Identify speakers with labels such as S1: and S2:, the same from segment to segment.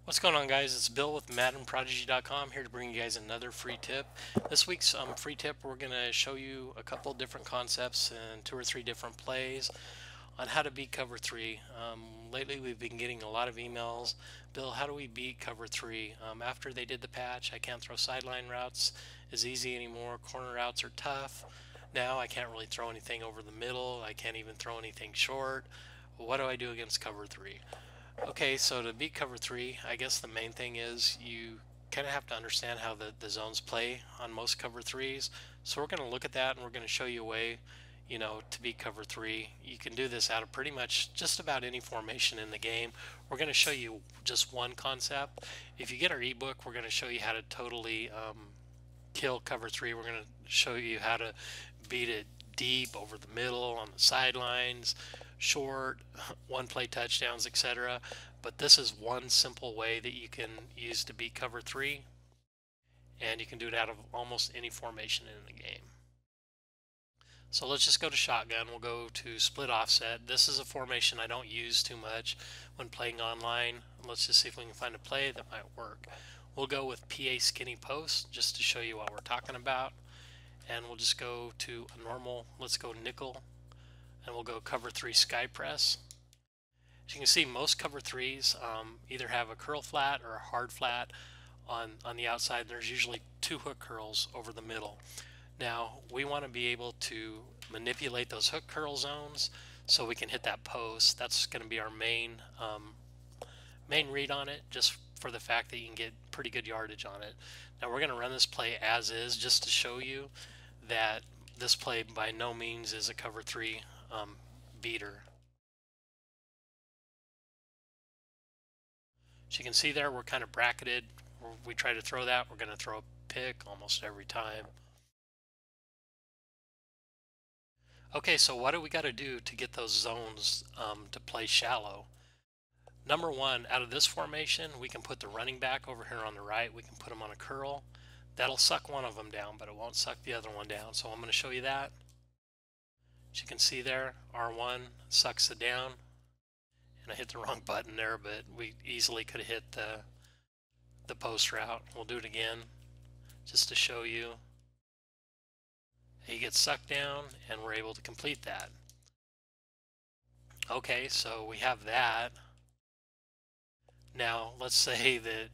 S1: What's going on, guys? It's Bill with MaddenProdigy.com here to bring you guys another free tip. This week's free tip, we're going to show you a couple different concepts and two or three different plays on how to beat cover three. Lately, we've been getting a lot of emails. Bill, how do we beat cover three? After they did the patch, I can't throw sideline routes as easy anymore. Corner routes are tough. Now I can't really throw anything over the middle. I can't even throw anything short. What do I do against cover three? Okay, so to beat cover three, I guess the main thing is you kind of have to understand how the zones play on most cover threes. So we're going to look at that and we're going to show you a way, to beat cover three. You can do this out of pretty much just about any formation in the game. We're going to show you just one concept. If you get our ebook, we're going to show you how to totally kill cover three. We're going to show you how to beat it deep, over the middle, on the sidelines, short, one play touchdowns, etc. But this is one simple way that you can use to beat cover three, and you can do it out of almost any formation in the game. So let's just go to shotgun. We'll go to split offset. This is a formation I don't use too much when playing online. Let's just see if we can find a play that might work. We'll go with PA skinny post just to show you what we're talking about. And we'll just go to a normal, let's go nickel, and we'll go cover three sky press. As you can see, most cover threes either have a curl flat or a hard flat on the outside. There's usually two hook curls over the middle. Now we want to be able to manipulate those hook curl zones so we can hit that post. That's going to be our main read on it, just for the fact that you can get pretty good yardage on it. Now we're going to run this play as is just to show you that this play by no means is a cover three beater. As you can see there, we're kind of bracketed. We try to throw that, we're going to throw a pick almost every time. Okay, so what do we got to do to get those zones to play shallow? Number one, out of this formation, we can put the running back over here on the right. We can put him on a curl. That'll suck one of them down, but it won't suck the other one down. So I'm going to show you that. As you can see there, R1 sucks it down. And I hit the wrong button there, but we easily could have hit the post route. We'll do it again just to show you. He gets sucked down and we're able to complete that. Okay, so we have that. Now let's say that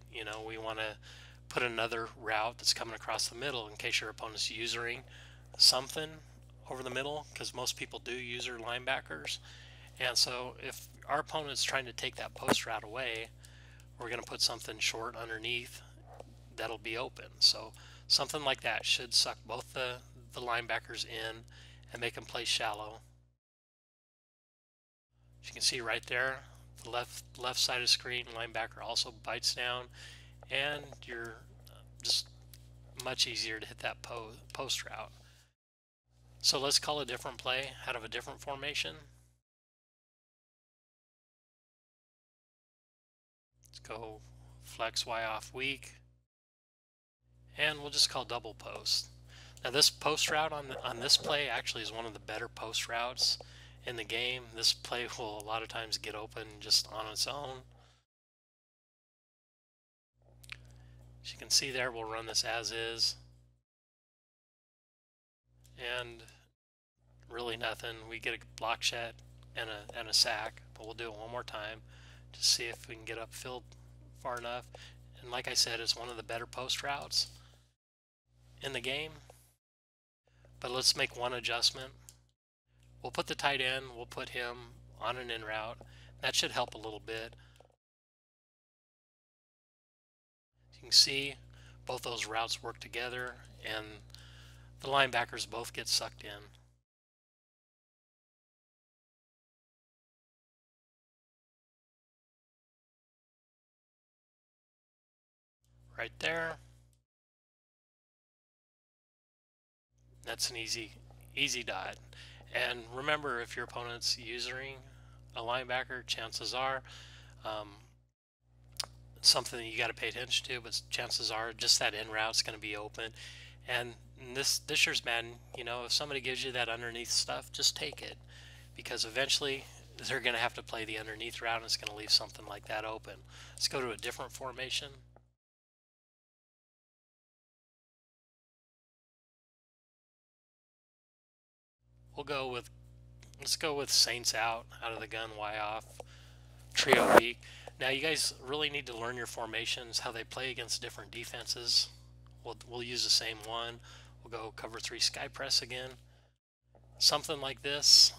S1: we want to put another route that's coming across the middle in case your opponent's usering something over the middle, because most people do user linebackers. And so if our opponent's trying to take that post route away, we're going to put something short underneath that'll be open. So something like that should suck both the linebackers in and make them play shallow. As you can see right there, the left side of the screen, linebacker also bites down, and you're just much easier to hit that post route. So let's call a different play out of a different formation. Let's go flex Y off weak, and we'll just call double post. Now this post route on this play actually is one of the better post routes in the game. This play will a lot of times get open just on its own. As you can see there, we'll run this as is. And really nothing. We get a block shed and a sack, but we'll do it one more time to see if we can get upfield far enough. And like I said, it's one of the better post routes in the game. But let's make one adjustment. We'll put the tight end, we'll put him on an in route. That should help a little bit. You can see both those routes work together and the linebackers both get sucked in. Right there. That's an easy dot. And remember, if your opponent's using a linebacker, chances are something that you got to pay attention to, but chances are just that in route's going to be open. And this year's Madden, if somebody gives you that underneath stuff, just take it, because eventually they're going to have to play the underneath route, and it's going to leave something like that open. Let's go to a different formation. Let's go with Saints out of the gun, Y off, trio weak. Now you guys really need to learn your formations, how they play against different defenses. We'll use the same one. We'll go cover 3 sky press again. Something like this.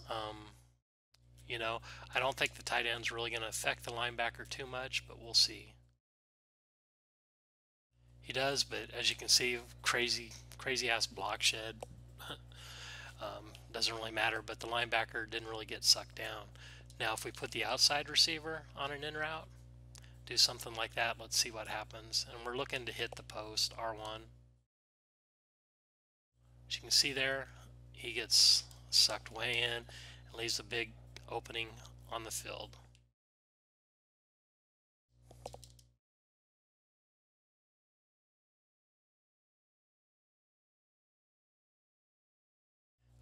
S1: You know, I don't think the tight end's really going to affect the linebacker too much, but we'll see. He does, but as you can see, crazy ass block shed. Doesn't really matter, but the linebacker didn't really get sucked down. Now if we put the outside receiver on an in route, do something like that, let's see what happens. And we're looking to hit the post, R1. As you can see there, he gets sucked way in and leaves a big opening on the field.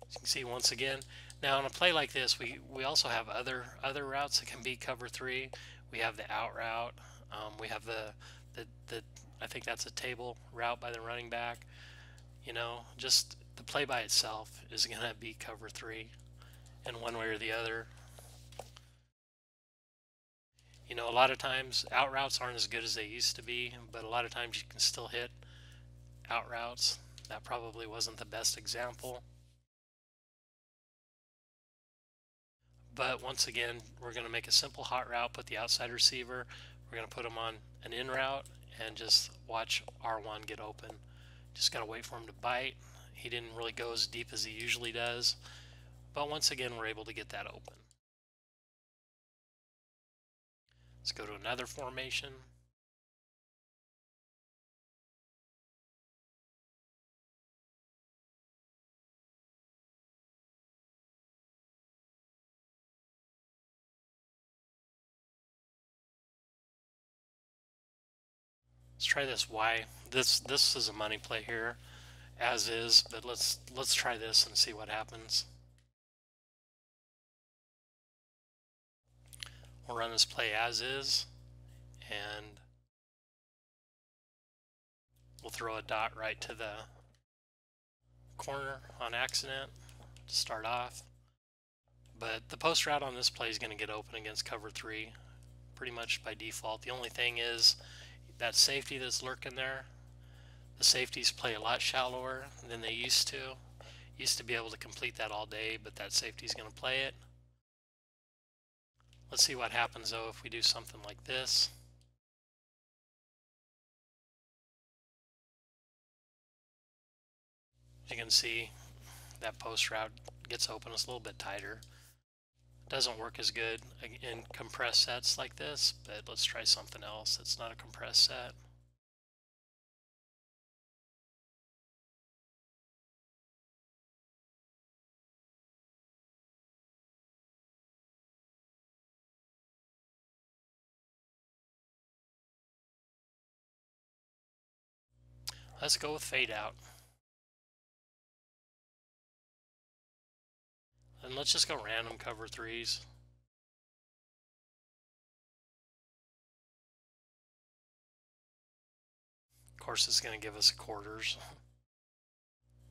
S1: As you can see once again. Now on a play like this, we also have other routes that can be cover 3. We have the out route. We have the I think that's a table route by the running back. You know, just the play by itself is going to be cover 3 in one way or the other. You know, a lot of times out routes aren't as good as they used to be, but a lot of times you can still hit out routes. That probably wasn't the best example. But once again, we're going to make a simple hot route, put the outside receiver, we're going to put him on an in route, and just watch R1 get open. Just got to wait for him to bite. He didn't really go as deep as he usually does, but once again, we're able to get that open. Let's go to another formation. Let's try this Y. This is a money play here, as is, but let's try this and see what happens. We'll run this play as is, and we'll throw a dot right to the corner on accident to start off. But the post route on this play is going to get open against cover 3 pretty much by default. The only thing is that safety that's lurking there. The safeties play a lot shallower than they used to. Used to be able to complete that all day, but that safety is going to play it. Let's see what happens though if we do something like this. You can see that post route gets open. It's a little bit tighter. Doesn't work as good in compressed sets like this, but let's try something else that's not a compressed set. Let's go with fade out. And let's just go random cover 3s. Of course, it's going to give us quarters.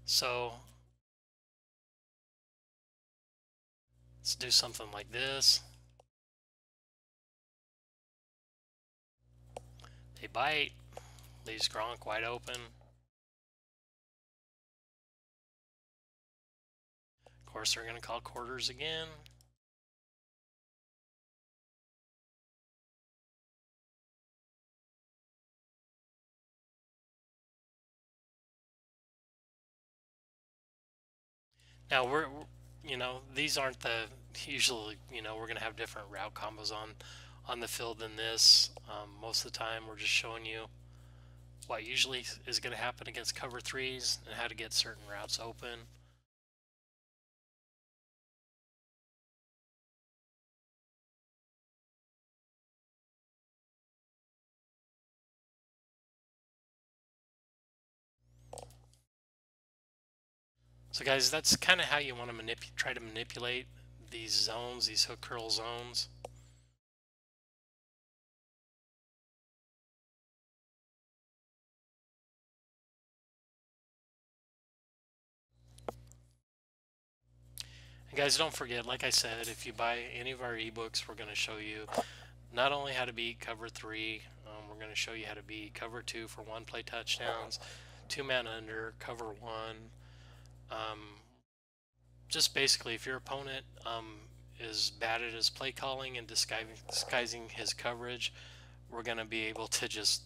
S1: So let's do something like this. They bite, leaves Gronk wide open. Of course, they're going to call quarters again. Now you know, these aren't the usually, you know, we're going to have different route combos on the field than this. Most of the time, we're just showing you what usually is going to happen against cover 3s and how to get certain routes open. So guys, that's kind of how you want to try to manipulate these zones, these hook curl zones. And guys, don't forget, like I said, if you buy any of our ebooks, we're going to show you not only how to beat cover 3, we're going to show you how to beat cover 2 for one play touchdowns, 2-man under, cover 1. Um, just basically, if your opponent is bad at his play calling and disguising his coverage, we're going to be able to just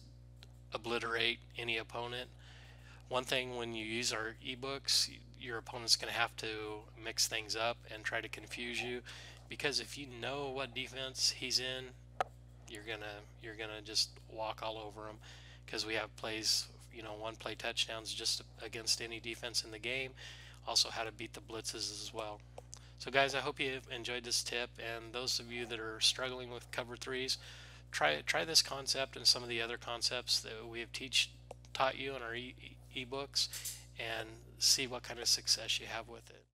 S1: obliterate any opponent. One thing, when you use our ebooks, your opponent's going to have to mix things up and try to confuse you, because if you know what defense he's in, you're gonna just walk all over him, because we have plays, one play touchdowns just against any defense in the game. Also, how to beat the blitzes as well. So guys, I hope you enjoyed this tip, and those of you that are struggling with cover 3s, try this concept and some of the other concepts that we have taught you in our ebooks, and see what kind of success you have with it.